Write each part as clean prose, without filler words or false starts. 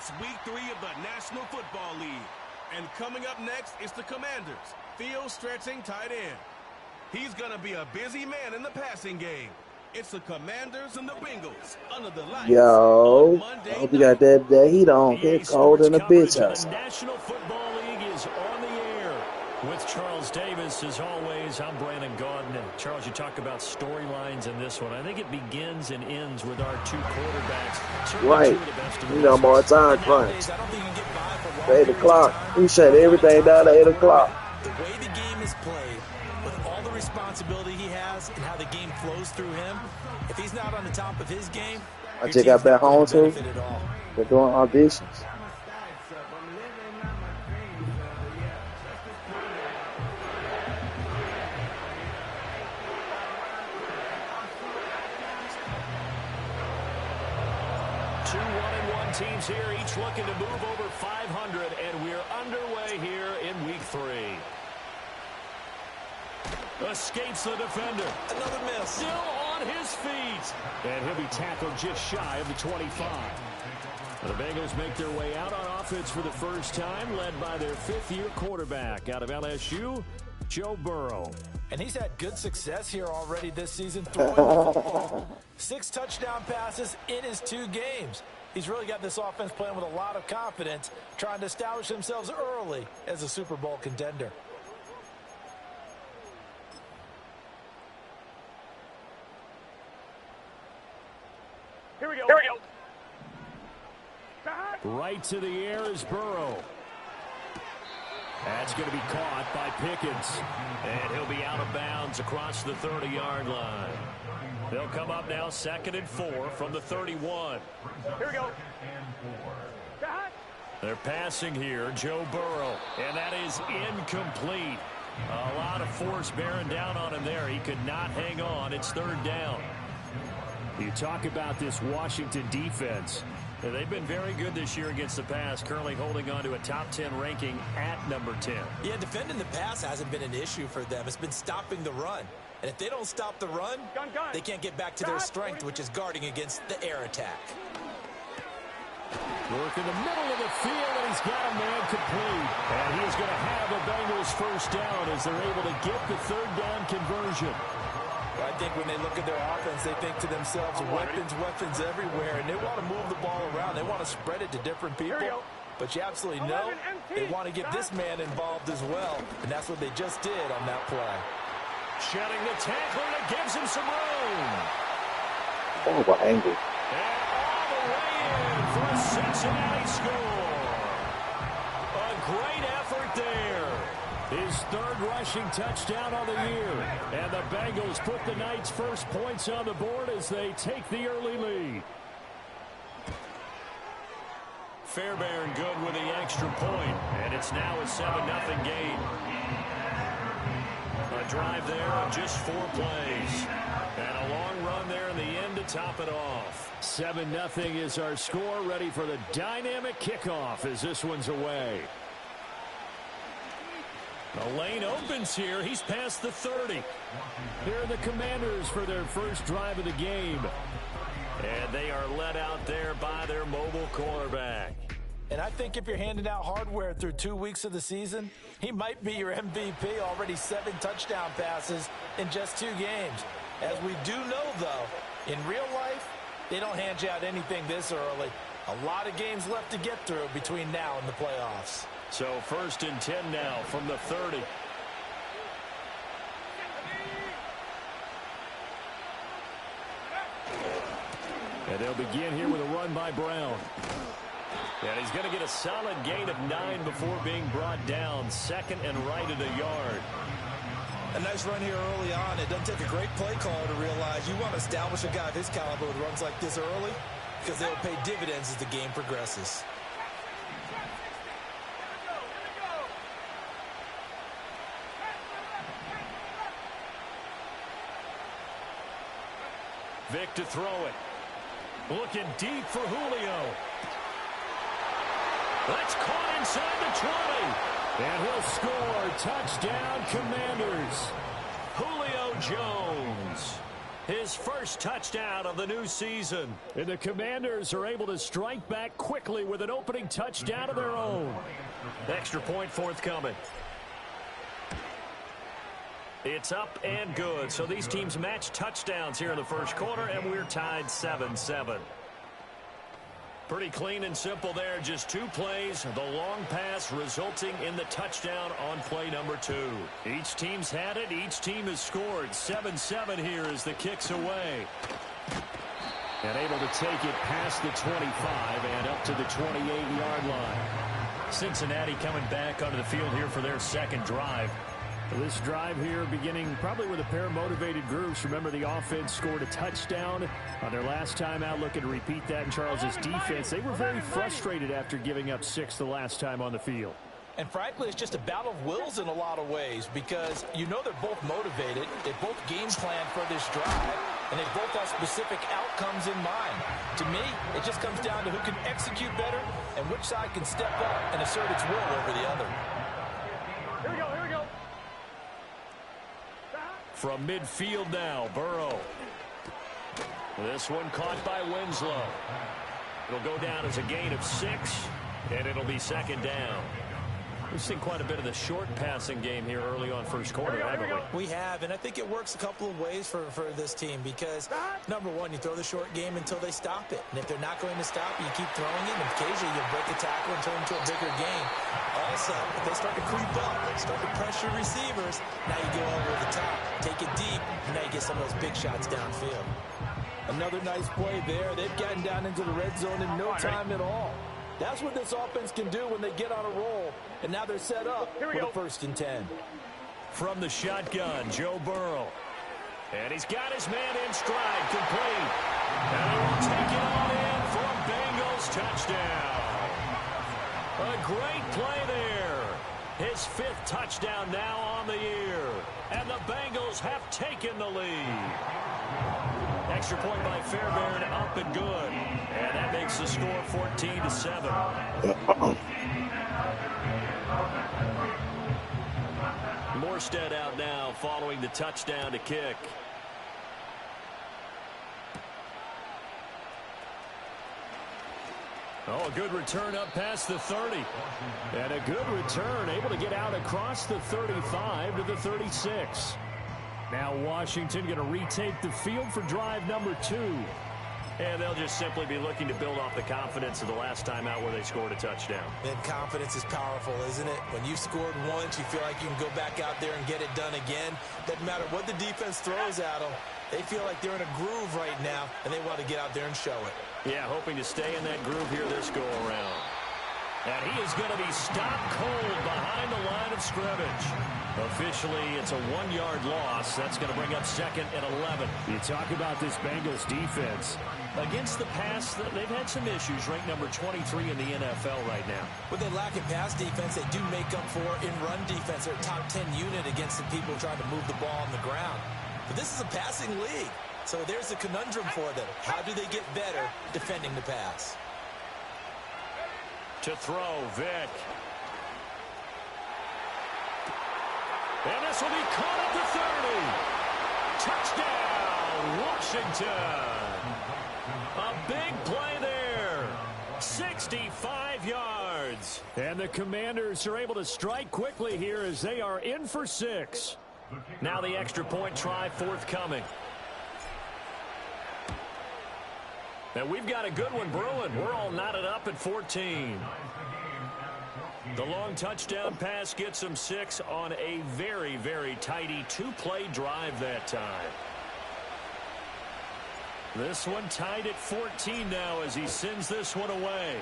It's week 3 of the National Football League. And coming up next is the Commanders. Field stretching tight end. He's going to be a busy man in the passing game. It's the Commanders and the Bengals under the lights. Yo, I hope you got that heat on. It's cold in the bitch house. The National Football League is on the air. With Charles Davis, as always, I'm Brandon Gaudin. Charles, you talk about storylines in this one. I think it begins and ends with our two quarterbacks. Certainly right. Two of the best you know, more time crunch. 8 o'clock. We shut everything down at 8 o'clock. The way the game is played, with all the responsibility he has and how the game flows through him, if he's not on the top of his game, I just got back home too. They're doing auditions. Two 1-1 teams here, each looking to move over 500, and we're underway here in week 3. Escapes the defender. Another miss. Still on his feet. And he'll be tackled just shy of the 25. The Bengals make their way out on offense for the first time, led by their 5th-year quarterback out of LSU, Joe Burrow. And he's had good success here already this season throwing the football. 6 touchdown passes in his 2 games. He's really got this offense playing with a lot of confidence, trying to establish themselves early as a Super Bowl contender. Here we go. Right to the air is Burrow. That's going to be caught by Pickens. And he'll be out of bounds across the 30-yard line. They'll come up now 2nd and 4 from the 31. Here we go. They're passing here, Joe Burrow. And that is incomplete. A lot of force bearing down on him there. He could not hang on. It's 3rd down. You talk about this Washington defense. They've been very good this year against the pass, currently holding on to a top 10 ranking at number 10. Yeah, defending the pass hasn't been an issue for them. It's been stopping the run. And if they don't stop the run, they can't get back to their strength, which is guarding against the air attack. Work in the middle of the field, and he's got a man complete. And he is going to have the Bengals first down as they're able to get the 3rd down conversion. I think when they look at their offense, they think to themselves, weapons everywhere, and they want to move the ball around. They want to spread it to different people. But you absolutely know they want to get this man involved as well, and that's what they just did on that play. Shedding the tackler that gives him some room. Horrible angle. And all the way in for a Cincinnati score. A great effort there. His 3rd rushing touchdown on the year. And the Bengals put the Knights' first points on the board as they take the early lead. Fairbairn good with the extra point. And it's now a 7-0 game. A drive there of just 4 plays. And a long run there in the end to top it off. 7-0 is our score, ready for the dynamic kickoff as this one's away. The lane opens here. He's past the 30. Here are the Commanders for their first drive of the game. And they are led out there by their mobile quarterback. And I think if you're handing out hardware through 2 weeks of the season, he might be your MVP. Already 7 touchdown passes in just 2 games. As we do know, though, in real life, they don't hand you out anything this early. A lot of games left to get through between now and the playoffs. So 1st and 10 now from the 30. And they'll begin here with a run by Brown. And he's going to get a solid gain of 9 before being brought down. 2nd and right at a yard. A nice run here early on. It doesn't take a great play caller to realize you want to establish a guy of his caliber with runs like this early, because they'll pay dividends as the game progresses. Vic to throw it. Looking deep for Julio. That's caught inside the 20. And he'll score. Touchdown, Commanders. Julio Jones. His first touchdown of the new season. And the Commanders are able to strike back quickly with an opening touchdown of their own. Extra point forthcoming. It's up and good. So these teams match touchdowns here in the first quarter, and we're tied 7-7. Pretty clean and simple there. Just 2 plays. The long pass resulting in the touchdown on play number 2. Each team's had it. Each team has scored. 7-7 here as the kick's away. And able to take it past the 25 and up to the 28-yard line. Cincinnati coming back onto the field here for their second drive. This drive here beginning probably with a pair of motivated groups. Remember, the offense scored a touchdown on their last time out. Looking to repeat that in Charles's defense. They were very frustrated after giving up 6 the last time on the field. And frankly, it's just a battle of wills in a lot of ways because you know they're both motivated. They both game plan for this drive, and they both have specific outcomes in mind. To me, it just comes down to who can execute better and which side can step up and assert its will over the other. Here we go, here we go. From midfield now, Burrow. This one caught by Winslow. It'll go down as a gain of 6, and it'll be second down. We've seen quite a bit of the short passing game here early on first quarter, haven't we? We have, and I think it works a couple of ways for this team because, number one, you throw the short game until they stop it. And if they're not going to stop it, you keep throwing it, and occasionally you'll break a tackle and turn into a bigger gain. Also, if they start to creep up, start to pressure receivers, now you go over the top, take it deep, and now you get some of those big shots downfield. Another nice play there. They've gotten down into the red zone in no time at all. That's what this offense can do when they get on a roll. And now they're set up with a 1st and 10. From the shotgun, Joe Burrow. And he's got his man in stride, complete. And he will take it on in for a Bengals touchdown. A great play there. His 5th touchdown now on the year. And the Bengals have taken the lead. Extra point by Fairbairn, up and good. And that makes the score 14-7. Morstead out now following the touchdown to kick. Oh, a good return up past the 30. And a good return, able to get out across the 35 to the 36. Now Washington going to retake the field for drive number 2. And they'll just simply be looking to build off the confidence of the last time out where they scored a touchdown. And confidence is powerful, isn't it? When you scored once, you feel like you can go back out there and get it done again. Doesn't matter what the defense throws at them. They feel like they're in a groove right now, and they want to get out there and show it. Yeah, hoping to stay in that groove here this go-around. And he is going to be stopped cold behind the line of scrimmage. Officially, it's a 1-yard loss. That's going to bring up 2nd and 11. You talk about this Bengals defense. Against the pass, they've had some issues. Ranked number 23 in the NFL right now. With their lack of pass defense, they do make up for in run defense. They're a top 10 unit against the people trying to move the ball on the ground. But this is a passing league. So there's a conundrum for them. How do they get better defending the pass? To throw, Vick. And this will be caught at the 30. Touchdown, Washington. A big play there. 65 yards. And the Commanders are able to strike quickly here as they are in for 6. Now the extra point try forthcoming. And we've got a good one brewing. We're all knotted up at 14. The long touchdown pass gets them 6 on a very, very tidy 2-play drive that time. This one tied at 14 now as he sends this one away.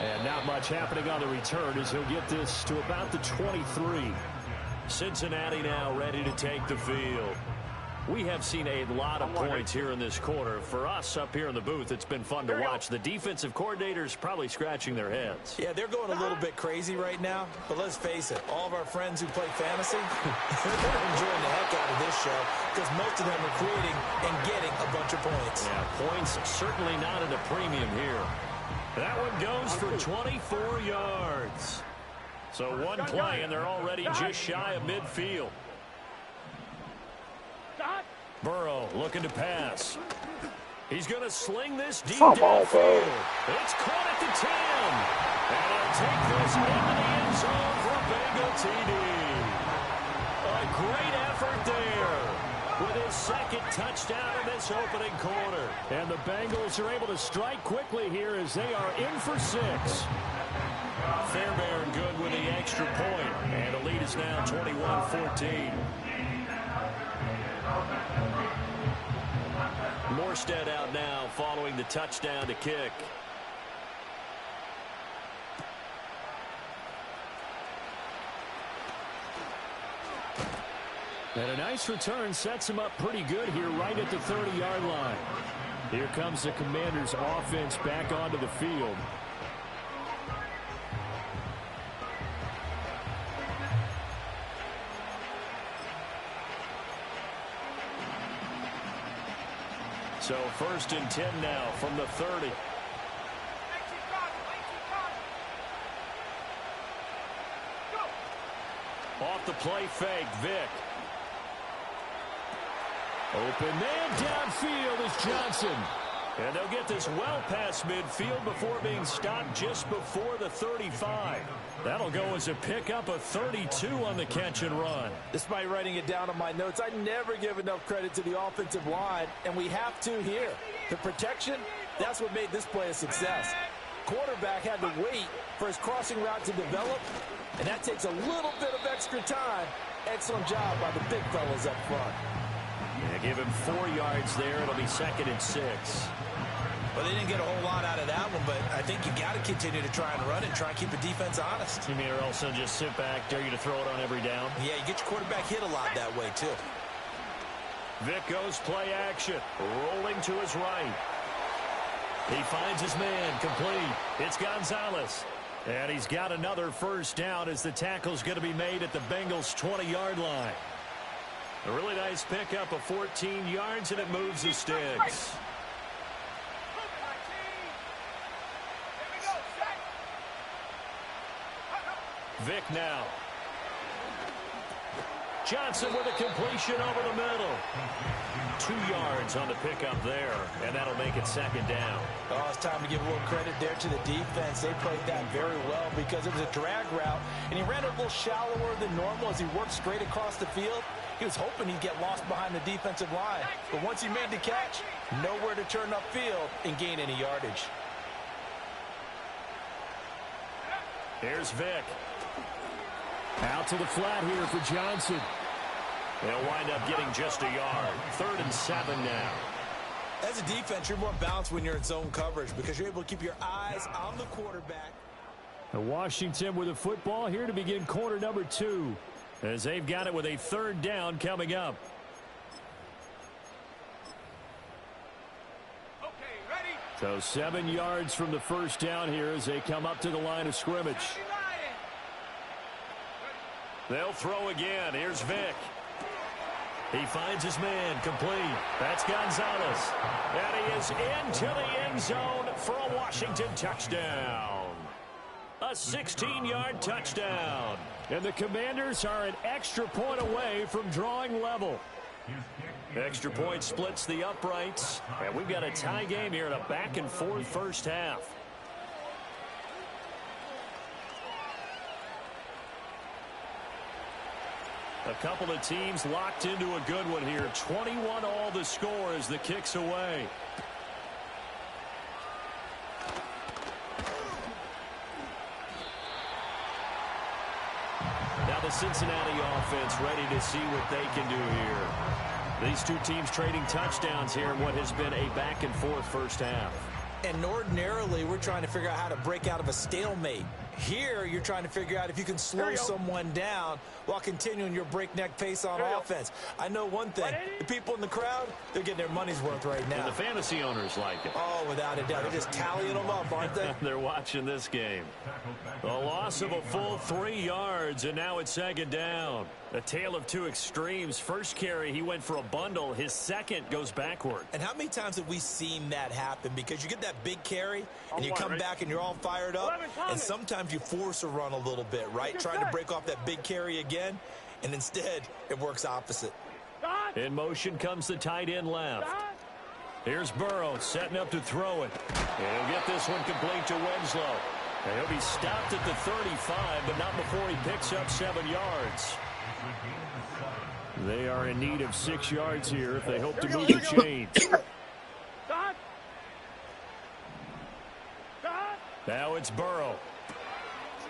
And not much happening on the return as he'll get this to about the 23. Cincinnati now ready to take the field. We have seen a lot of points here in this quarter. For us up here in the booth, it's been fun to watch. The defensive coordinators probably scratching their heads. Yeah, they're going a little bit crazy right now. But let's face it, all of our friends who play fantasy, they're enjoying the heck out of this show because most of them are creating and getting a bunch of points. Yeah, points certainly not at a premium here. That one goes for 24 yards. So one play, and they're already just shy of midfield. Burrow looking to pass. He's going to sling this deep downfield. It's caught at the 10. And he'll take this into the end zone for a Bengal TD. A great effort there with his second touchdown in this opening quarter. And the Bengals are able to strike quickly here as they are in for 6. Fairbairn good with the extra point. And the lead is now 21-14. Morstead out now following the touchdown to kick. And a nice return sets him up pretty good here right at the 30-yard line. Here comes the Commanders' offense back onto the field. So 1st and 10 now from the 30. Off the play fake, Vick. Open man downfield is Johnson. And they'll get this well past midfield before being stopped just before the 35. That'll go as a pickup of 32 on the catch and run. Despite writing it down on my notes, I never give enough credit to the offensive line, and we have to here. The protection, that's what made this play a success. Quarterback had to wait for his crossing route to develop, and that takes a little bit of extra time. Excellent job by the big fellas up front. Yeah, give him 4 yards there. It'll be 2nd and 6. Well, they didn't get a whole lot out of that one, but I think you got to continue to try and run it and try and keep the defense honest. You mean or also just sit back, dare you to throw it on every down? Yeah, you get your quarterback hit a lot that way, too. Vick goes play action, rolling to his right. He finds his man, complete. It's Gonzalez. And he's got another first down as the tackle's going to be made at the Bengals' 20-yard line. A really nice pickup of 14 yards, and it moves the sticks. Vick now. Johnson with a completion over the middle. 2 yards on the pickup there, and that'll make it 2nd down. Oh, it's time to give a little credit there to the defense. They played that very well because it was a drag route, and he ran a little shallower than normal as he worked straight across the field. He was hoping he'd get lost behind the defensive line, but once he made the catch, nowhere to turn upfield and gain any yardage. Here's Vick. Out to the flat here for Johnson. They'll wind up getting just a yard. 3rd and 7 now. As a defense, you're more balanced when you're in zone coverage because you're able to keep your eyes on the quarterback. Washington with the football here to begin quarter number 2, as they've got it with a 3rd down coming up. Okay, ready? So 7 yards from the first down here as they come up to the line of scrimmage. They'll throw again. Here's Vick. He finds his man, complete. That's Gonzalez. And he is into the end zone for a Washington touchdown. A 16-yard touchdown. And the Commanders are an extra point away from drawing level. Extra point splits the uprights. And we've got a tie game here in a back-and-forth first half. A couple of teams locked into a good one here. 21 all the score as the kick's away. Now the Cincinnati offense ready to see what they can do here. These two teams trading touchdowns here in what has been a back-and-forth first half. And ordinarily, we're trying to figure out how to break out of a stalemate. Here, you're trying to figure out if you can slow someone down while continuing your breakneck pace on offense. I know one thing. The people in the crowd, they're getting their money's worth right now. And the fantasy owners like it. Oh, without a doubt. They're just tallying them up, aren't they? They're watching this game. A loss of a full 3 yards, and now it's 2nd down. A tale of two extremes. First carry, he went for a bundle. His second goes backward. And how many times have we seen that happen? Because you get that big carry, and you come back and you're all fired up, and sometimes sometimes you force a run a little bit, right? Trying to break off that big carry again, and instead it works opposite. In motion comes the tight end left. Here's Burrow setting up to throw it. He'll get this one complete to Winslow. And he'll be stopped at the 35, but not before he picks up 7 yards. They are in need of 6 yards here if they hope to move the chains. Now it's Burrow.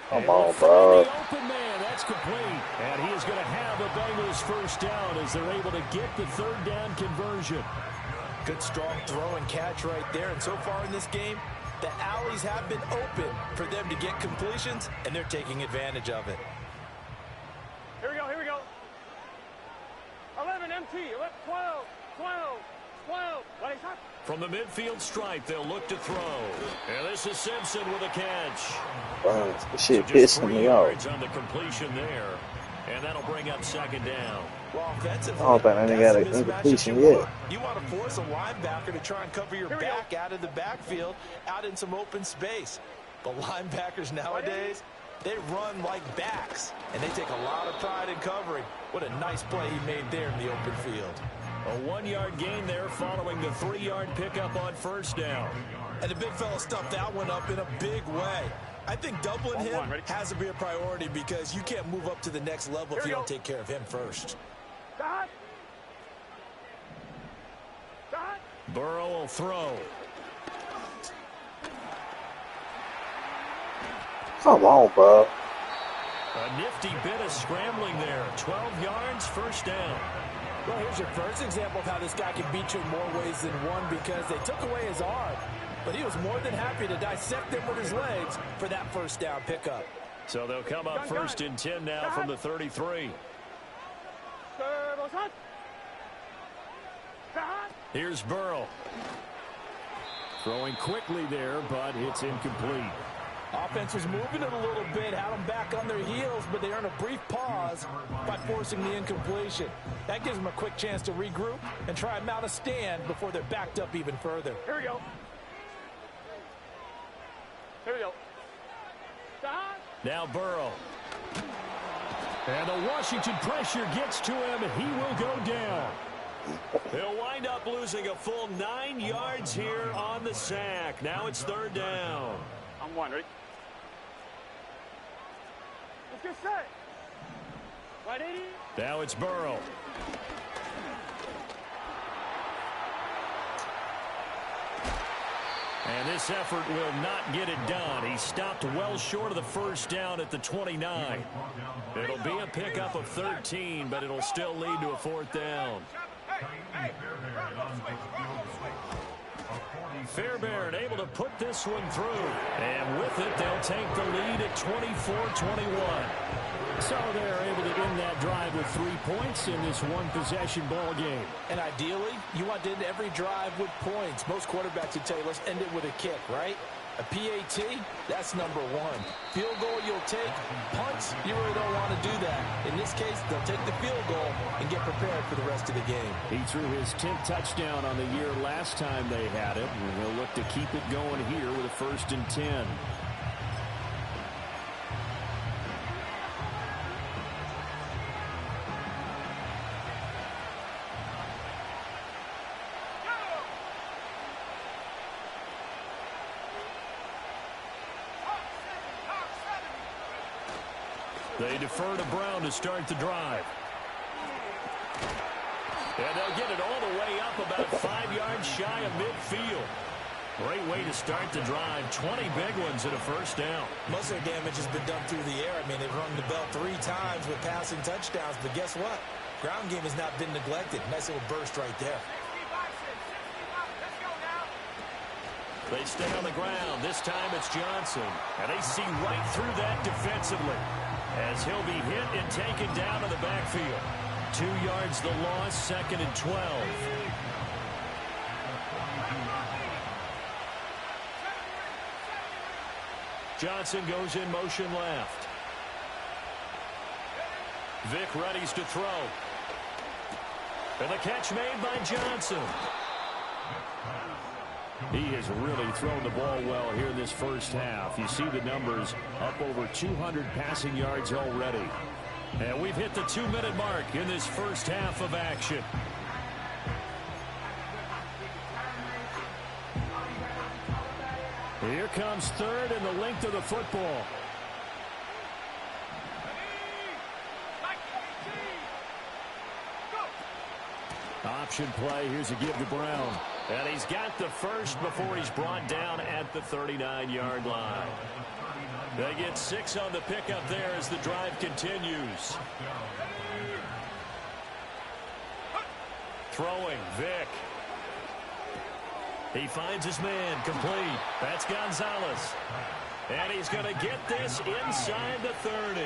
Come on, bro. Open man, that's complete. And he is going to have the Bengals first down as they're able to get the 3rd down conversion. Good, strong throw and catch right there. And so far in this game, the alleys have been open for them to get completions, and they're taking advantage of it. Here we go, here we go. 11 MT, 12, 12, 12. From the midfield stripe, they'll look to throw. And this is Simpson with a catch. Wow, this shit So pissing me off. on the completion there. And that'll bring up 2nd down. Well, offensively, I don't think I got an incompletion yet. You want to force a linebacker to try and cover your back out of the backfield, out in some open space. But linebackers nowadays, they run like backs, and they take a lot of pride in covering. What a nice play he made there in the open field. A 1-yard gain there following the 3-yard pickup on 1st down. And the big fella stuffed that one up in a big way. I think doubling him has to be a priority because you can't move up to the next level if you don't take care of him first. Burrow will throw. Come on, bro. A nifty bit of scrambling there. 12 yards, 1st down. Well, here's your first example of how this guy can beat you in more ways than one because they took away his arm. But he was more than happy to dissect them with his legs for that 1st down pickup. So they'll come up 1st and 10 now from the 33. Here's Burrow. Throwing quickly there, but it's incomplete. Offense was moving it a little bit, had them back on their heels, but they earn a brief pause by forcing the incompletion. That gives them a quick chance to regroup and try and mount a stand before they're backed up even further. Here we go. Here we go. Now Burrow. And the Washington pressure gets to him, and he will go down. He'll wind up losing a full 9 yards here on the sack. Now it's 3rd down. I'm one, ready? Let's get set. 180. Now it's Burrow. And this effort will not get it done. He stopped well short of the 1st down at the 29. It'll be a pickup of 13, but it'll still lead to a 4th down. Fairbairn able to put this one through. And with it, they'll take the lead at 24-21. So they're able to end that drive with 3 points in this one-possession ball game. And ideally, you want to end every drive with points. Most quarterbacks would tell you, let's end it with a kick, right? A PAT, that's number 1. Field goal you'll take. Punts, you really don't want to do that. In this case, they'll take the field goal and get prepared for the rest of the game. He threw his 10th touchdown on the year last time they had it. And he'll look to keep it going here with a 1st and 10. They defer to Brown to start the drive. And they'll get it all the way up about 5 yards shy of midfield. Great way to start the drive. 20 big ones at a 1st down. Most of their damage has been done through the air. I mean, they've rung the bell 3 times with passing touchdowns. But guess what? Ground game has not been neglected. Nice little burst right there. They stay on the ground. This time it's Johnson. And they see right through that defensively, as he'll be hit and taken down in the backfield. 2 yards the loss, 2nd and 12. Johnson goes in motion left. Vick readies to throw. And the catch made by Johnson. He has really thrown the ball well here in this first half. You see the numbers, up over 200 passing yards already. And we've hit the 2-minute mark in this first half of action. Here comes third and the length of the football. Option play. Here's a give to Brown. And he's got the first before he's brought down at the 39-yard line. They get 6 on the pickup there as the drive continues. Throwing, Vick. He finds his man, complete. That's Gonzalez. And he's going to get this inside the 30.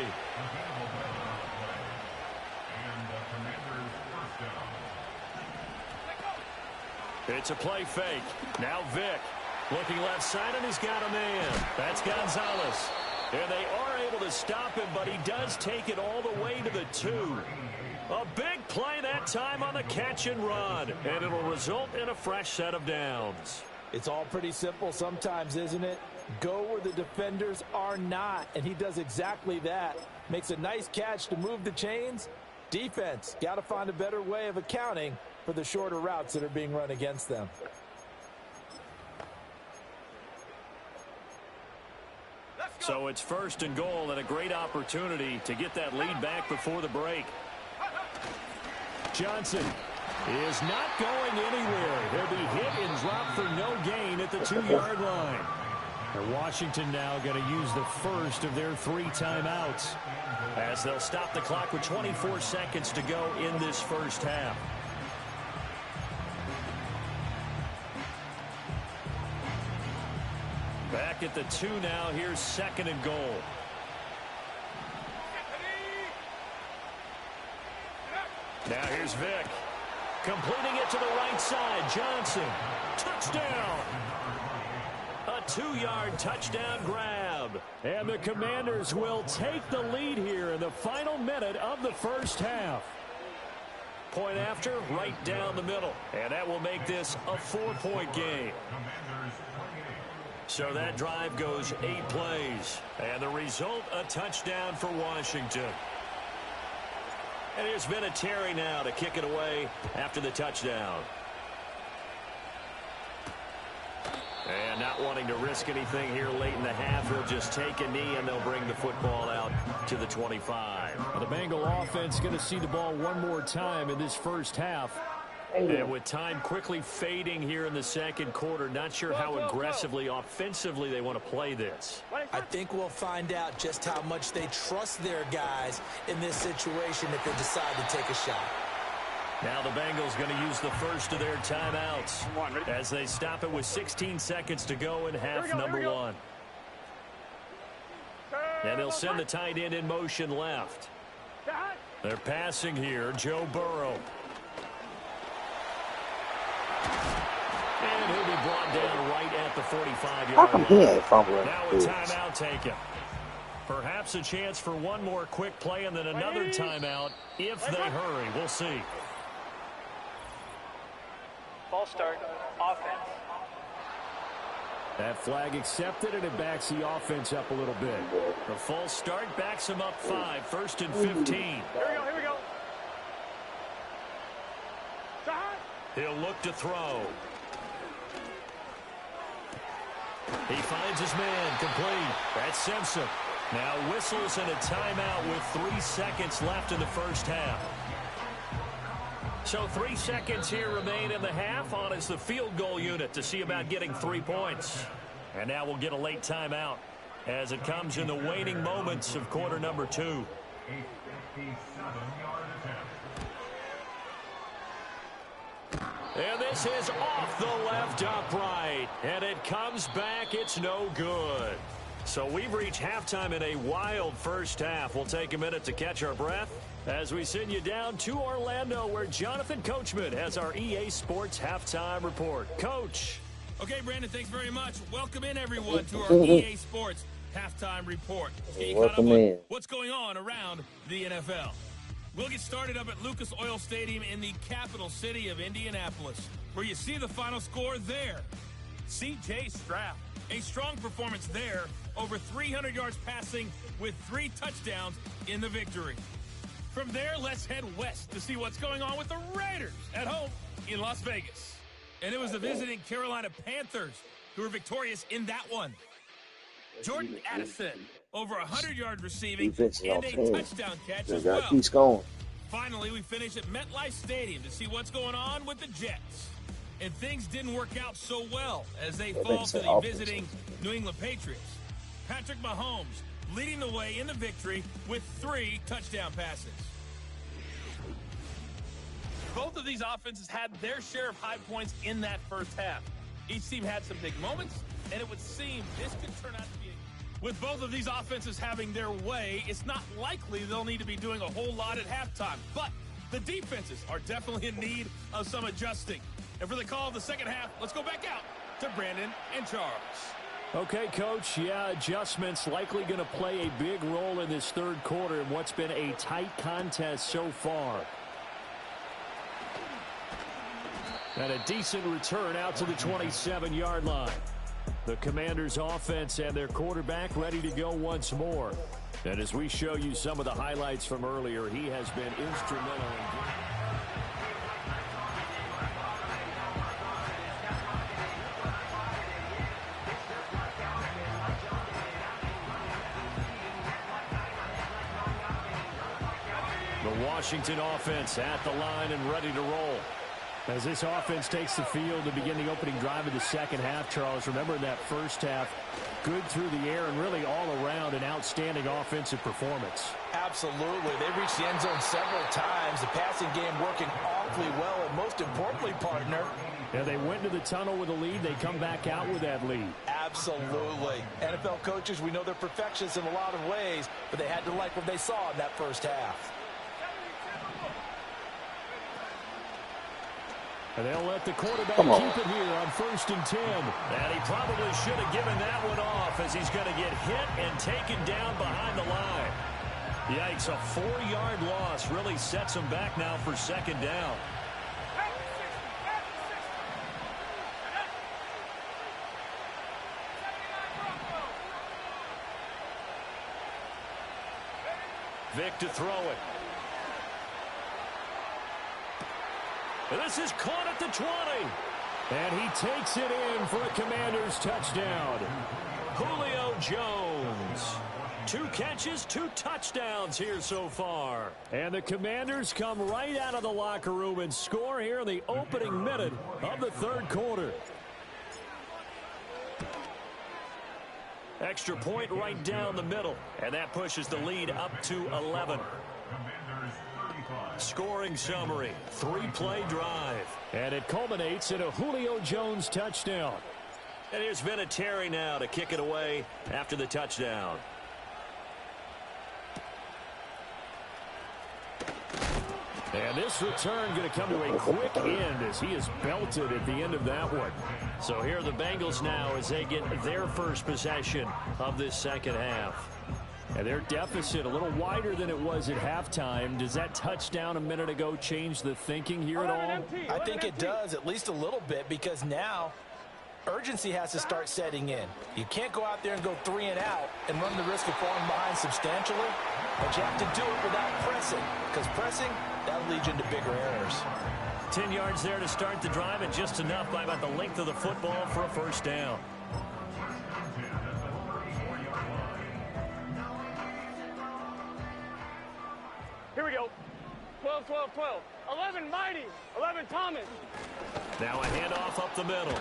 It's a play fake. Now Vick looking left side, and he's got a man. That's Gonzalez. And they are able to stop him, but he does take it all the way to the 2. A big play that time on the catch and run, and it'll result in a fresh set of downs. It's all pretty simple sometimes, isn't it? Go where the defenders are not, and he does exactly that. Makes a nice catch to move the chains. Defense, got to find a better way of accounting for the shorter routes that are being run against them. So it's first and goal, and a great opportunity to get that lead back before the break. Johnson is not going anywhere. He'll be hit and dropped for no gain at the 2-yard line. And Washington now going to use the first of their 3 timeouts, as they'll stop the clock with 24 seconds to go in this first half. Back at the 2 now. Here's second and goal. Now here's Vick. Completing it to the right side. Johnson. Touchdown. A 2-yard touchdown grab. And the Commanders will take the lead here in the final minute of the first half. Point after, right down the middle. And that will make this a 4-point game. So that drive goes 8 plays. And the result, a touchdown for Washington. And here's Vinatieri now to kick it away after the touchdown. And not wanting to risk anything here late in the half, he'll just take a knee and they'll bring the football out to the 25. The Bengal offense going to see the ball one more time in this first half. And with time quickly fading here in the second quarter, not sure how aggressively, offensively they want to play this. I think we'll find out just how much they trust their guys in this situation if they decide to take a shot. Now the Bengals going to use the first of their timeouts as they stop it with 16 seconds to go in half number 1. And they'll send the tight end in motion left. They're passing here, Joe Burrow. And he'll be brought down right at the 45-yard line. Now a timeout taken. Perhaps a chance for one more quick play and then another timeout if they hurry. We'll see. Ball start, offense. That flag accepted, and it backs the offense up a little bit. The false start backs him up 5, 1st and 15. Here we go. He'll look to throw. He finds his man, complete. That's Simpson. Now whistles and a timeout with 3 seconds left in the first half. So 3 seconds here remain in the half. On is the field goal unit to see about getting 3 points. And now we'll get a late timeout as it comes in the waning moments of quarter number 2. And this is off the left upright. And it comes back. It's no good. So we've reached halftime in a wild first half. We'll take a minute to catch our breath as we send you down to Orlando, where Jonathan Coachman has our EA Sports halftime report. Coach. Okay, Brandon, thanks very much. Welcome in, everyone, to our EA Sports halftime report. Welcome in. What's going on around the NFL? We'll get started up at Lucas Oil Stadium in the capital city of Indianapolis, where you see the final score there. C.J. Stroud. A strong performance there, over 300 yards passing with 3 touchdowns in the victory. From there, let's head west to see what's going on with the Raiders at home in Las Vegas. And it was the visiting Carolina Panthers who were victorious in that one. Jordan Addison, over 100 yards receiving and a touchdown catch as well. Keep going. Finally, we finish at MetLife Stadium to see what's going on with the Jets. And things didn't work out so well as they fall to the visiting New England Patriots. Patrick Mahomes leading the way in the victory with 3 touchdown passes. Both of these offenses had their share of high points in that first half. Each team had some big moments, and it would seem this could turn out to be with both of these offenses having their way, it's not likely they'll need to be doing a whole lot at halftime. But the defenses are definitely in need of some adjusting. And for the call of the second half, let's go back out to Brandon and Charles. Okay, Coach, yeah, adjustments likely going to play a big role in this third quarter in what's been a tight contest so far. And a decent return out to the 27-yard line. The Commanders' offense and their quarterback ready to go once more. And as we show you some of the highlights from earlier, he has been instrumental in the Washington offense at the line and ready to roll. As this offense takes the field to begin the opening drive of the second half, Charles, remember in that first half, good through the air and really all around an outstanding offensive performance. Absolutely. They reached the end zone several times. The passing game working awfully well, and most importantly, partner. Yeah, they went to the tunnel with a lead. They come back out with that lead. Absolutely. NFL coaches, we know they're perfectionists in a lot of ways, but they had to like what they saw in that first half. And they'll let the quarterback keep it here on 1st and 10. And he probably should have given that one off as he's going to get hit and taken down behind the line. Yikes, a 4-yard loss really sets him back now for 2nd down. Vic to throw it. This is caught at the 20. And he takes it in for a Commanders touchdown. Julio Jones. 2 catches, 2 touchdowns here so far. And the Commanders come right out of the locker room and score here in the opening minute of the third quarter. Extra point right down the middle. And that pushes the lead up to 11. Scoring summary, 3-play drive. And it culminates in a Julio Jones touchdown. And here's Vinatieri now to kick it away after the touchdown. And this return going to come to a quick end as he is belted at the end of that one. So here are the Bengals now as they get their first possession of this second half. And their deficit a little wider than it was at halftime. Does that touchdown a minute ago change the thinking here at all? I think it does, at least a little bit, because now urgency has to start setting in. You can't go out there and go 3 and out and run the risk of falling behind substantially, but you have to do it without pressing, because pressing, that'll lead you into bigger errors. 10 yards there to start the drive, and just enough by about the length of the football for a first down. Here we go. 12, 12, 12. 11, Mighty. 11, Thomas. Now a handoff up the middle.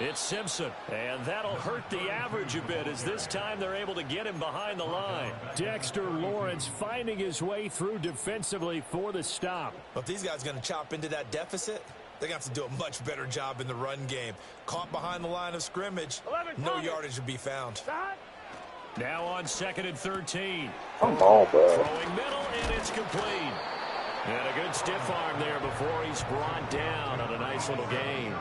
It's Simpson, and that'll hurt the average a bit as this time they're able to get him behind the line. Dexter Lawrence finding his way through defensively for the stop. But if these guys are going to chop into that deficit, they're going to have to do a much better job in the run game. Caught behind the line of scrimmage, 11, no yardage to be found. Now on 2nd and 13. Come on, bro. Throwing middle, and it's complete. And a good stiff arm there before he's brought down on a nice little gain.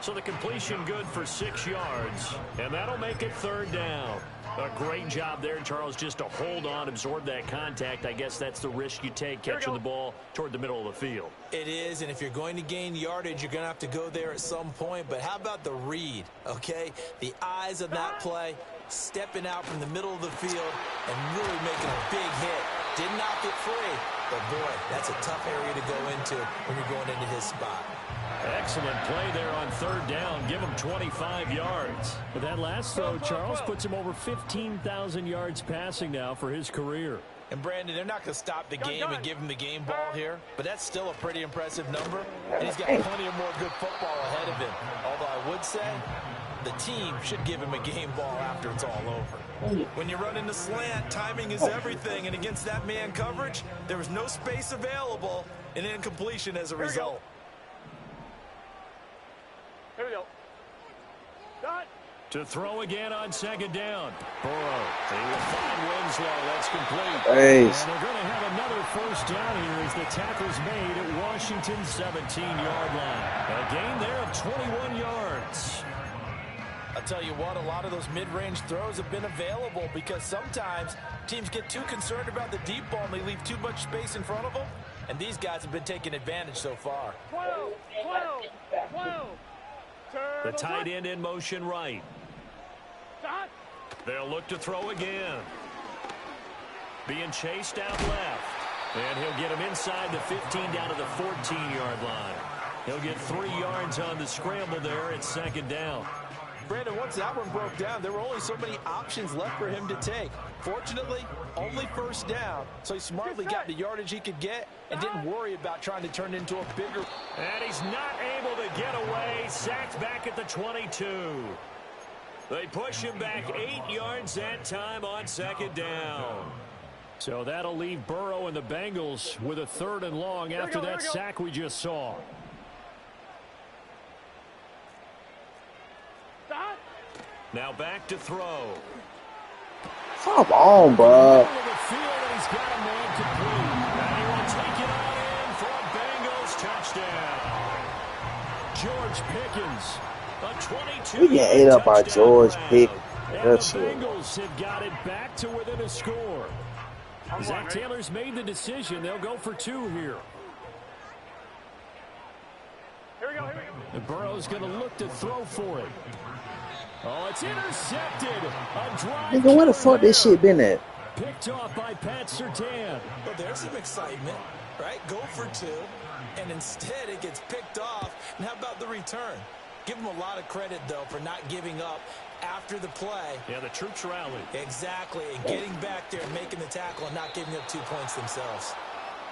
So the completion good for 6 yards, and that'll make it 3rd down. A great job there, Charles, just to hold on, absorb that contact. I guess that's the risk you take, catching the ball toward the middle of the field. It is, and if you're going to gain yardage, you're going to have to go there at some point. But how about the read, okay? The eyes of that play, stepping out from the middle of the field and really making a big hit. Did not get free, but boy, that's a tough area to go into when you're going into his spot. Excellent play there on third down. Give him 25 yards. But that last throw, Charles, puts him over 15,000 yards passing now for his career. And, Brandon, they're not going to stop the game and give him the game ball here, but that's still a pretty impressive number, and he's got plenty of more good football ahead of him. Although I would say the team should give him a game ball after it's all over. When you run into slant, timing is everything, and against that man coverage, there was no space available, and incompletion as a result. Here we go. Dot. To throw again on second down. Burrow. They will find Winslow. That's complete. Hey. And they're going to have another first down here as the tackle's made at Washington's 17-yard line. A gain there of 21 yards. I'll tell you what, a lot of those mid-range throws have been available because sometimes teams get too concerned about the deep ball and they leave too much space in front of them. And these guys have been taking advantage so far. 12, 12, 12. The tight end in motion right. They'll look to throw again. Being chased out left. And he'll get him inside the 15 down to the 14-yard line. He'll get 3 yards on the scramble there at second down. Brandon, once that one broke down, there were only so many options left for him to take. Fortunately, only first down, so he smartly got the yardage he could get and didn't worry about trying to turn it into a bigger. And he's not able to get away. Sacked back at the 22. They push him back 8 yards that time on second down. So that'll leave Burrow and the Bengals with a 3rd and long after that sack we just saw. Now back to throw. Come on, bro. He's got a man complete. And he will take it on in for a Bengals touchdown. George Pickens, a 22. We get ate up by George Pickens. And the Bengals have got it back to within a score. Zach Taylor's made the decision. They'll go for 2 here. Here we go, here we go. And Burrow's going to look to throw for it. Oh, it's intercepted. A drive. Nigga, where the fuck this shit been at? Picked off by Pat Surtain. Well, there's some excitement, right? Go for 2, and instead it gets picked off. And how about the return? Give him a lot of credit, though, for not giving up after the play. Yeah, the troops rallied. Exactly, and getting back there and making the tackle and not giving up 2 points themselves.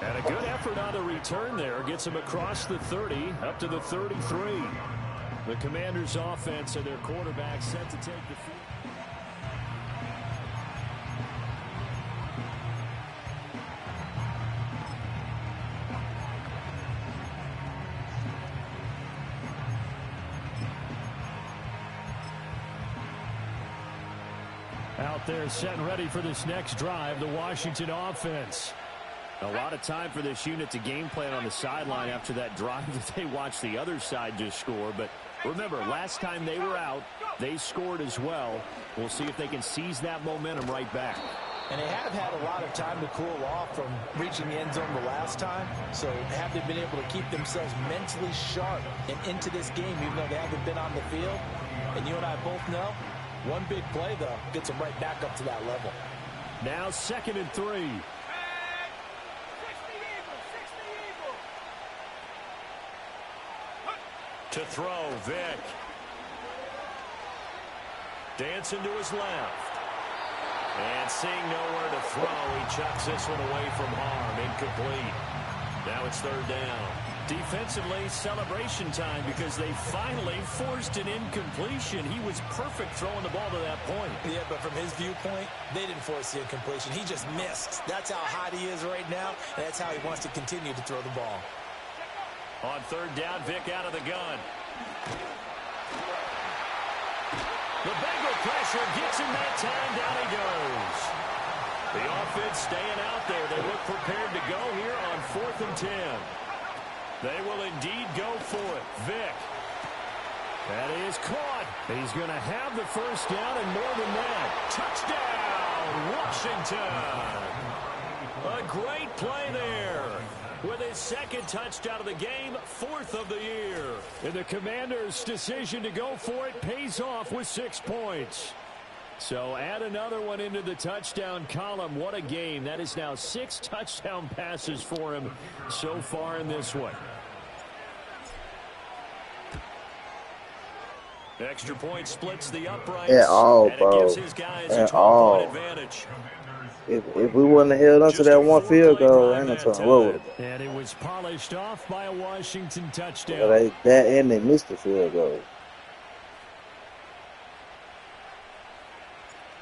And a good effort on the return there. Gets him across the 30, up to the 33. The Commanders' offense and their quarterback set to take the field. Out there set and ready for this next drive, the Washington offense. A lot of time for this unit to game plan on the sideline after that drive that they watched the other side just score. But remember, last time they were out, they scored as well. We'll see if they can seize that momentum right back. And they have had a lot of time to cool off from reaching the end zone the last time. So have they been able to keep themselves mentally sharp and into this game, even though they haven't been on the field? And you and I both know, one big play, though, gets them right back up to that level. Now 2nd and 3. To throw, Vick. Dancing to his left. And seeing nowhere to throw, he chucks this one away from harm. Incomplete. Now it's 3rd down. Defensively, celebration time because they finally forced an incompletion. He was perfect throwing the ball to that point. Yeah, but from his viewpoint, they didn't force the incompletion. He just missed. That's how hot he is right now, and that's how he wants to continue to throw the ball. On 3rd down, Vick out of the gun. The Bengal pressure gets him that time. Down he goes. The offense staying out there. They look prepared to go here on 4th and 10. They will indeed go for it. Vick. That is caught. He's going to have the first down and more than that. Touchdown, Washington. A great play there. With his second touchdown of the game, 4th of the year. And the Commanders' decision to go for it pays off with 6 points. So add another one into the touchdown column. What a game. That is now 6 touchdown passes for him so far in this one. Extra point splits the uprights. At all, and bro. it gives his guys a At 12-point advantage. If we wouldn't have held onto that one field goal, ain't no telling what would have been. And it was polished off by a Washington touchdown. But that and they missed the field goal.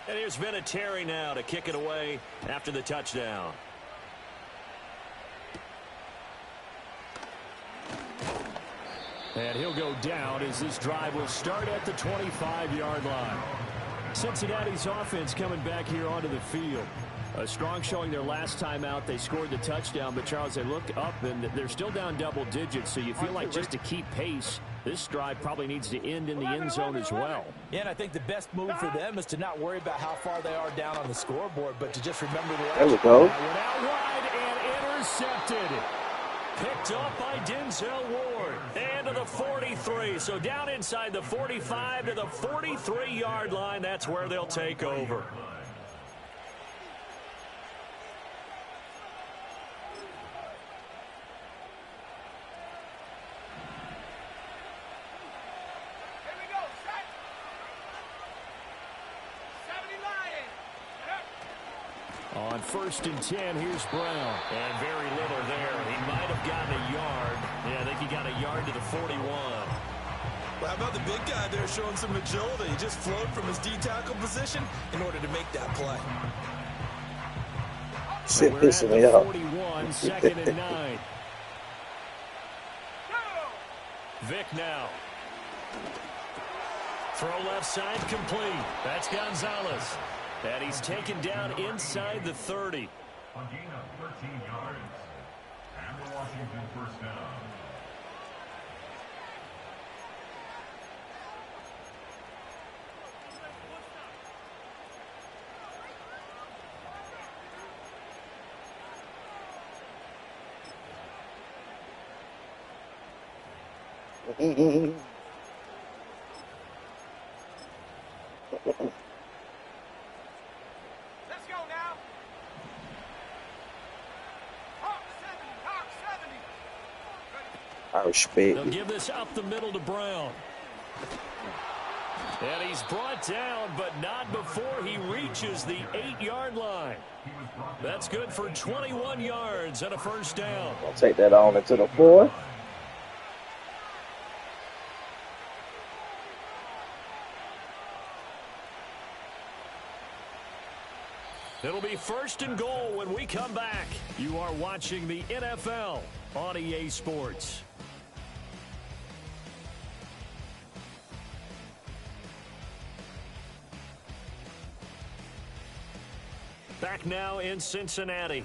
And here's Vinatieri now to kick it away after the touchdown. And he'll go down as this drive will start at the 25-yard line. Cincinnati's offense coming back here onto the field. A strong showing their last time out. They scored the touchdown, but Charles, they look up and they're still down double digits, so you feel like just to keep pace, this drive probably needs to end in the end zone as well. Yeah, and I think the best move for them is to not worry about how far they are down on the scoreboard, but to just remember the There we go. Went out wide and intercepted. Picked up by Denzel Ward. And to the 43. So down inside the 45 to the 43-yard line. That's where they'll take over. On 1st and 10, here's Brown. And very little there. He might have gotten a yard. Yeah, I think he got a yard to the 41. Well, how about the big guy there showing some agility? He just flowed from his D-tackle position in order to make that play. Shit We're pissing at me the off. 41, 2nd and 9. Vic now. Throw left side complete. That's Gonzalez. And he's taken down inside the 30. A gain of 13 yards. And the Washington first down. I respect They'll it. give this up the middle to Brown. And he's brought down, but not before he reaches the 8-yard line. That's good for 21 yards and a first down. I'll take that on into the 4. It'll be 1st and goal when we come back. You are watching the NFL on EA Sports. Back now in Cincinnati.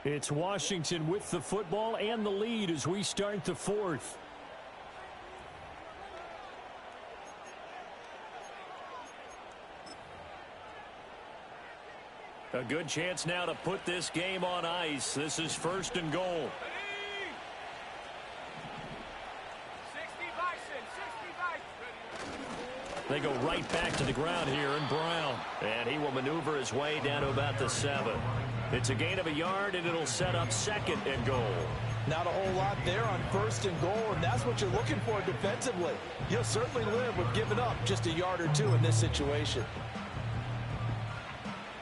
It's Washington with the football and the lead as we start the 4th. A good chance now to put this game on ice. This is 1st and goal. They go right back to the ground here in Brown. And he will maneuver his way down to about the 7. It's a gain of a yard, and it'll set up 2nd and goal. Not a whole lot there on 1st and goal, and that's what you're looking for defensively. You'll certainly live with giving up just a yard or 2 in this situation.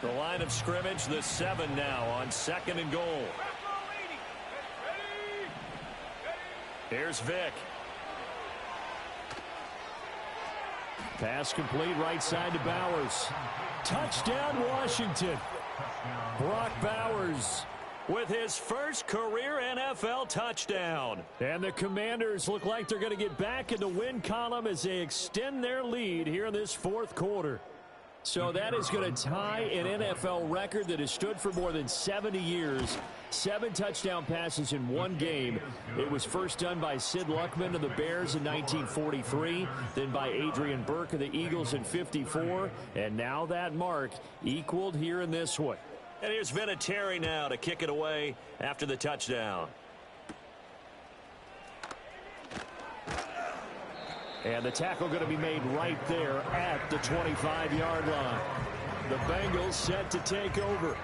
The line of scrimmage, the 7 now on 2nd and goal. Here's Vic. Pass complete right side to Bowers. Touchdown, Washington. Brock Bowers with his first career NFL touchdown. And the Commanders look like they're going to get back in the win column as they extend their lead here in this 4th quarter. So that is going to tie an NFL record that has stood for more than 70 years. 7 touchdown passes in one game. It was first done by Sid Luckman of the Bears in 1943, then by Adrian Burke of the Eagles in 54, and now that mark equaled here in this one. And here's Vinatieri now to kick it away after the touchdown. And the tackle going to be made right there at the 25-yard line. The Bengals set to take over.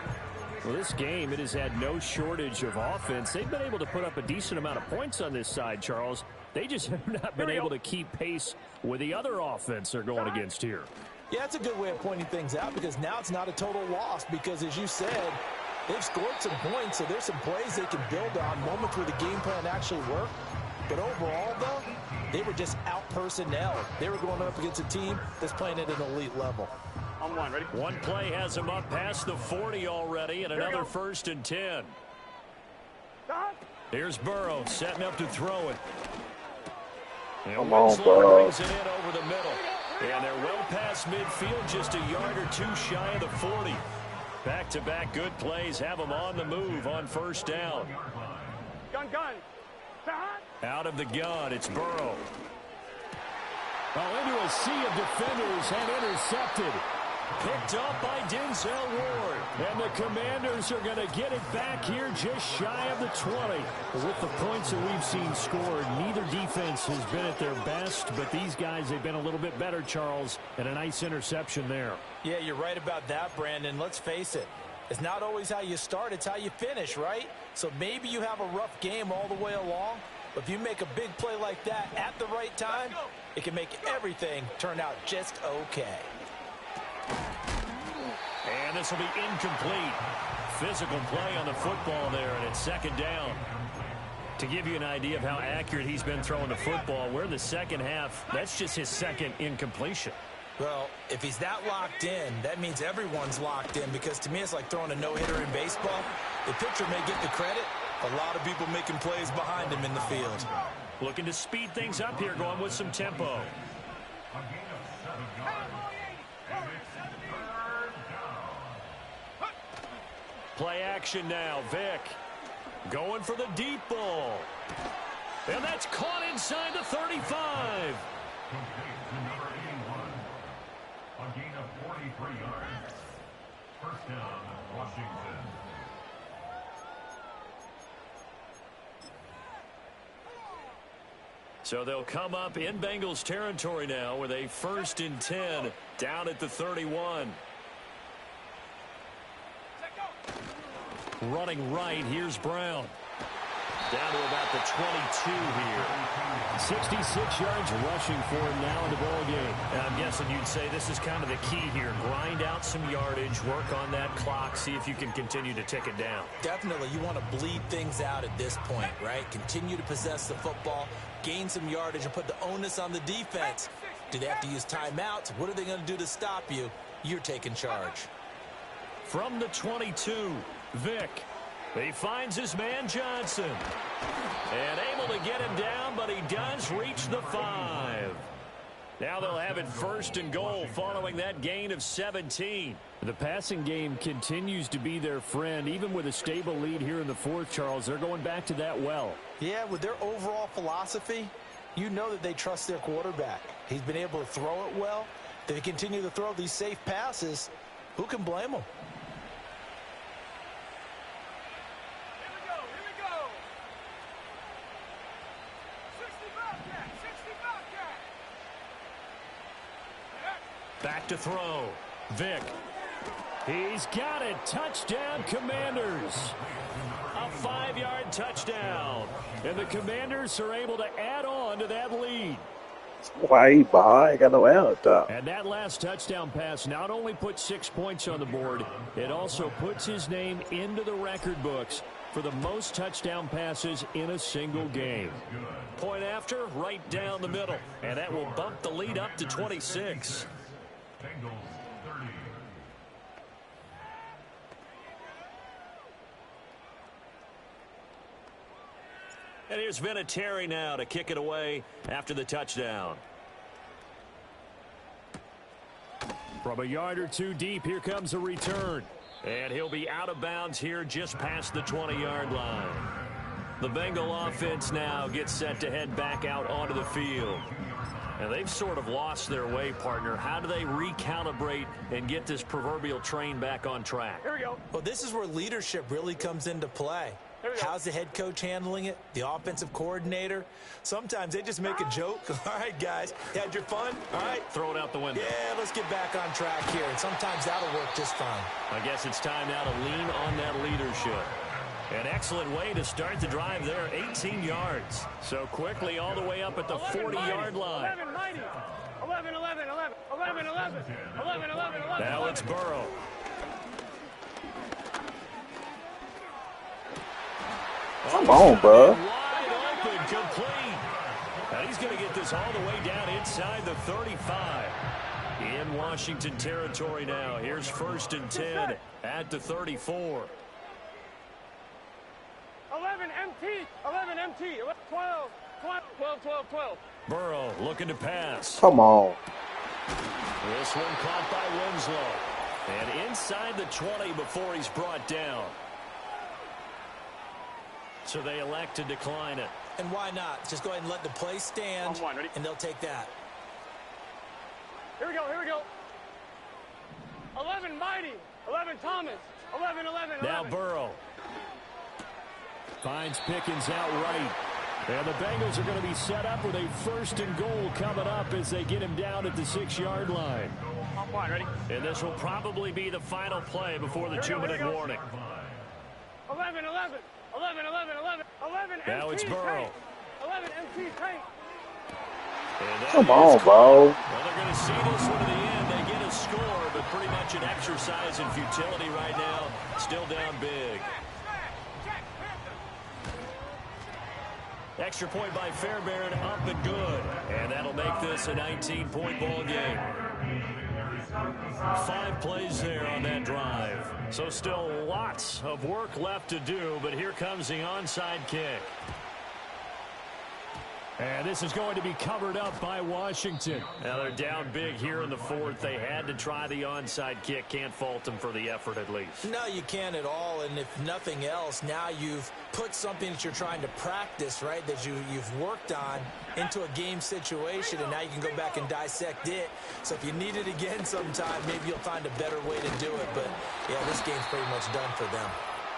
Well, this game, it has had no shortage of offense. They've been able to put up a decent amount of points on this side, Charles. They just have not been able to keep pace with the other offense they're going against here. Yeah, that's a good way of pointing things out because now it's not a total loss because, as you said, they've scored some points, so there's some plays they can build on, moments where the game plan actually worked. But overall, though, they were just out-personnel. They were going up against a team that's playing at an elite level. On one, ready? One play has them up past the 40 already, and another 1st and 10. Here's Burrow setting up to throw it. Come on, Burrow. Brings it in over the middle. And they're well past midfield, just a yard or two shy of the 40. Back-to-back good plays have them on the move on 1st down. Gun. Out of the gun, it's Burrow. Into a sea of defenders and intercepted. Picked up by Denzel Ward. And the Commanders are going to get it back here just shy of the 20. With the points that we've seen scored, neither defense has been at their best, but these guys, they've been a little bit better, Charles, and a nice interception there. Yeah, you're right about that, Brandon. Let's face it. It's not always how you start, it's how you finish, right? So maybe you have a rough game all the way along, but if you make a big play like that at the right time, it can make everything turn out just okay. And this will be incomplete. Physical play on the football there, and it's 2nd down. To give you an idea of how accurate he's been throwing the football, we're in the second half. That's just his 2nd incompletion. Well, if he's that locked in, that means everyone's locked in because to me it's like throwing a no-hitter in baseball. The pitcher may get the credit. A lot of people making plays behind him in the field. Looking to speed things up here, going with some tempo. Play action now. Vick going for the deep ball. And that's caught inside the 35. Number 81. A gain of 43 yards. 1st down, Washington. So they'll come up in Bengals territory now with a 1st and 10 down at the 31. Running right, here's Brown. Down to about the 22 here. 66 yards rushing for him now in the ball game. And I'm guessing you'd say this is kind of the key here. Grind out some yardage, work on that clock, see if you can continue to tick it down. Definitely, you want to bleed things out at this point, right? Continue to possess the football, gain some yardage, and put the onus on the defense. Do they have to use timeouts? What are they going to do to stop you? You're taking charge. From the 22, Vick. He finds his man Johnson. And able to get him down, but he does reach the 5. Now they'll have it 1st and goal following that gain of 17. The passing game continues to be their friend. Even with a stable lead here in the 4th, Charles, they're going back to that well. Yeah, with their overall philosophy, you know that they trust their quarterback. He's been able to throw it well. They continue to throw these safe passes. Who can blame them? Back to throw. Vick. He's got it. Touchdown, Commanders. A 5-yard touchdown. And the Commanders are able to add on to that lead. Way behind, got no out. And that last touchdown pass not only put 6 points on the board, it also puts his name into the record books for the most touchdown passes in a single game. Point after, right down the middle. And that will bump the lead up to 26. Bengals 30. And here's Vinatieri now to kick it away after the touchdown. From a yard or two deep, here comes a return. And he'll be out of bounds here just past the 20-yard line. The Bengal offense now gets set to head back out onto the field. And they've sort of lost their way, partner. How do they recalibrate and get this proverbial train back on track? Here we go. Well, this is where leadership really comes into play. How's the head coach handling it? The offensive coordinator? Sometimes they just make a joke. All right, guys, you had your fun? All right. Throw it out the window. Yeah, let's get back on track here. And sometimes that'll work just fine. I guess it's time now to lean on that leadership. An excellent way to start the drive there, 18 yards. So quickly all the way up at the 40-yard line. 11, 11, 11, 11, 11, 11, 11. Now it's Burrow. Come on, bro. Wide open, complete. And he's going to get this all the way down inside the 35. In Washington territory now. Here's 1st and 10 at the 34. 11 MT, 11 MT, 12, 12, 12, 12, 12. Burrow looking to pass. Come on. This one caught by Winslow. And inside the 20 before he's brought down. So they elect to decline it. And why not? Just go ahead and let the play stand, and they'll take that. Here we go, here we go. 11 Mighty, 11 Thomas, 11, 11, 11. Now Burrow. Finds Pickens out right. And the Bengals are going to be set up with a 1st and goal coming up as they get him down at the 6-yard line. Ready? And this will probably be the final play before the 2-minute warning. 11, 11, 11, 11, 11, 11 Now it's Burrow. 11 MT tank. Come on, bro. Well, they're going to see this one to the end. They get a score, but pretty much an exercise in futility right now. Still down big. Extra point by Fairbairn, up and good. And that'll make this a 19-point ball game. 5 plays there on that drive. So still lots of work left to do, but here comes the onside kick. And this is going to be covered up by Washington. Now they're down big here in the 4th. They had to try the onside kick. Can't fault them for the effort at least. No, you can't at all. And if nothing else, now you've put something that you're trying to practice, right, that you've worked on into a game situation, and now you can go back and dissect it. So if you need it again sometime, maybe you'll find a better way to do it. But, yeah, this game's pretty much done for them.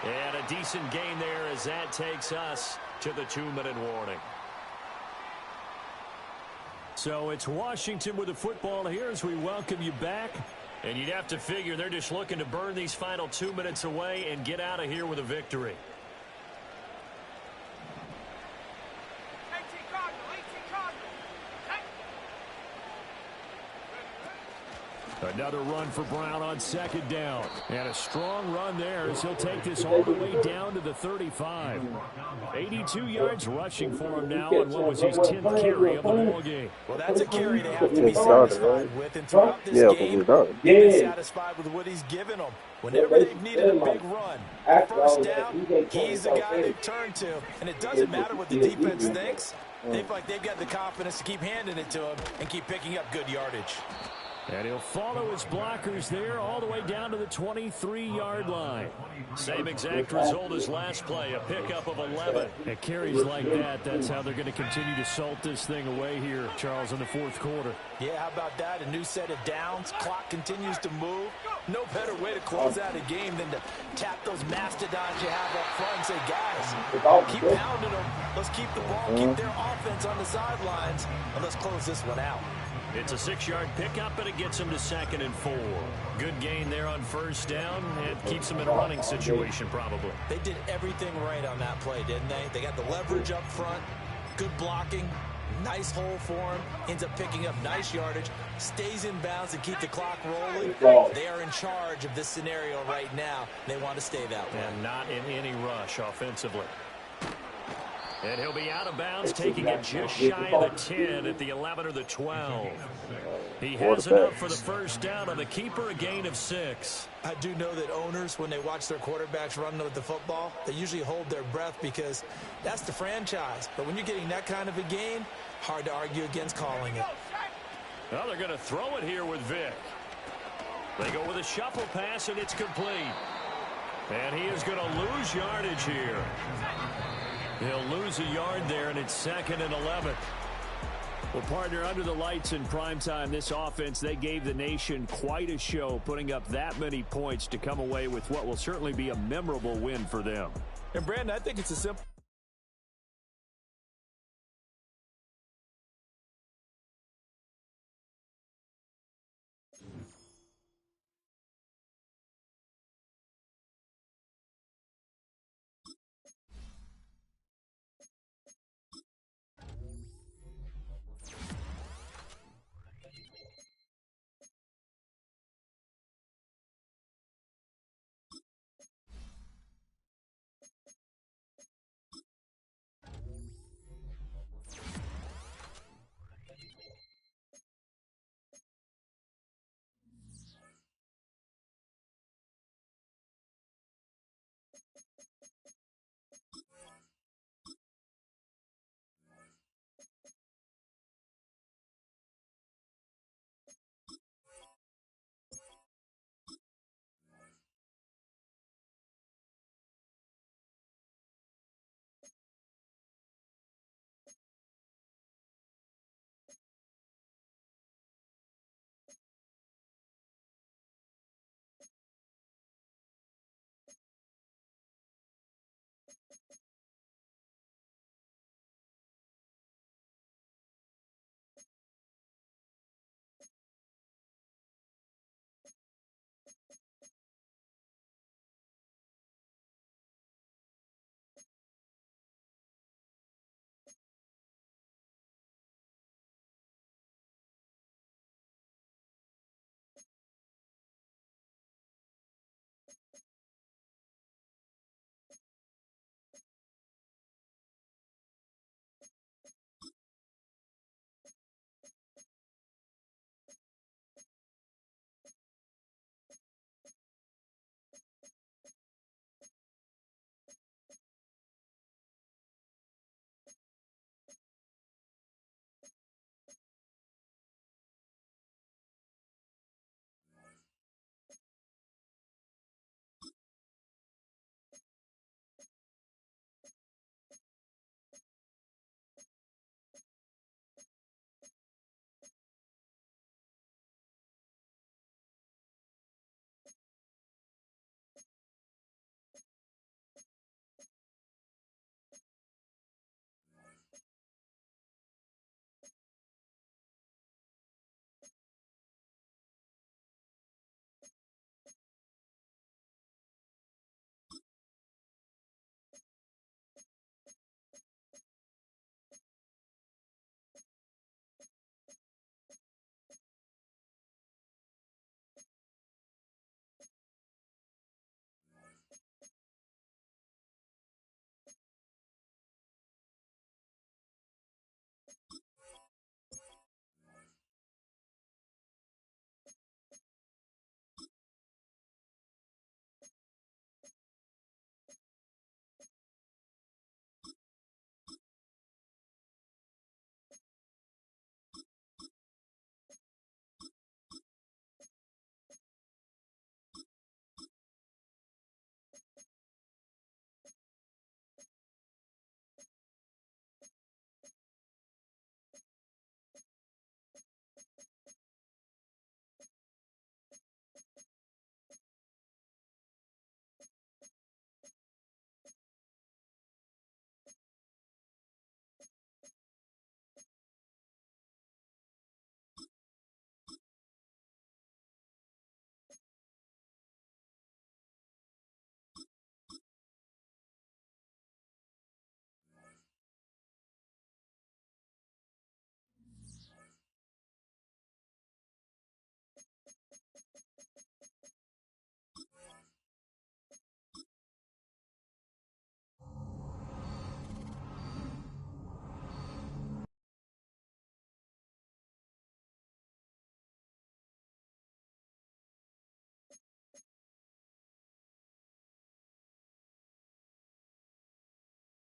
And a decent gain there as that takes us to the 2-minute warning. So it's Washington with the football here as we welcome you back. And you'd have to figure they're just looking to burn these final 2 minutes away and get out of here with a victory. Another run for Brown on 2nd down. And a strong run there as he'll take this all the way down to the 35. 82 yards rushing for him now on what was his 10th carry of the ball game. Well, that's a carry they have to be satisfied with. And throughout this game, they've been satisfied with what he's given them. Whenever they've needed a big run, 1st down, he's the guy they've turned to. And it doesn't matter what the defense thinks. They feel like they've got the confidence to keep handing it to him and keep picking up good yardage. And he'll follow his blockers there all the way down to the 23-yard line. Same exact result as last play, a pickup of 11. At carries like that, that's how they're going to continue to salt this thing away here, Charles, in the 4th quarter. Yeah, how about that? A new set of downs. Clock continues to move. No better way to close out a game than to tap those mastodons you have up front and say, guys, keep pounding them. Let's keep the ball, keep their offense on the sidelines, and let's close this one out. It's a 6-yard pickup, and it gets him to 2nd and 4. Good gain there on 1st down. It keeps them in a running situation, probably. They did everything right on that play, didn't they? They got the leverage up front, good blocking, nice hole for him, ends up picking up nice yardage, stays in bounds and keep the clock rolling. They are in charge of this scenario right now. They want to stay that way. And not in any rush offensively. And he'll be out of bounds, taking it just shy of the 10 at the 11 or the 12. He has enough for the 1st down on the keeper, a gain of 6. I do know that owners, when they watch their quarterbacks run with the football, they usually hold their breath because that's the franchise. But when you're getting that kind of a gain, hard to argue against calling it. Well, they're going to throw it here with Vick. They go with a shuffle pass, and it's complete. And he is going to lose yardage here. He'll lose a yard there, and it's 2nd and 11. Well, partner, under the lights in primetime, this offense, they gave the nation quite a show, putting up that many points to come away with what will certainly be a memorable win for them. And, Brandon, I think it's a simple...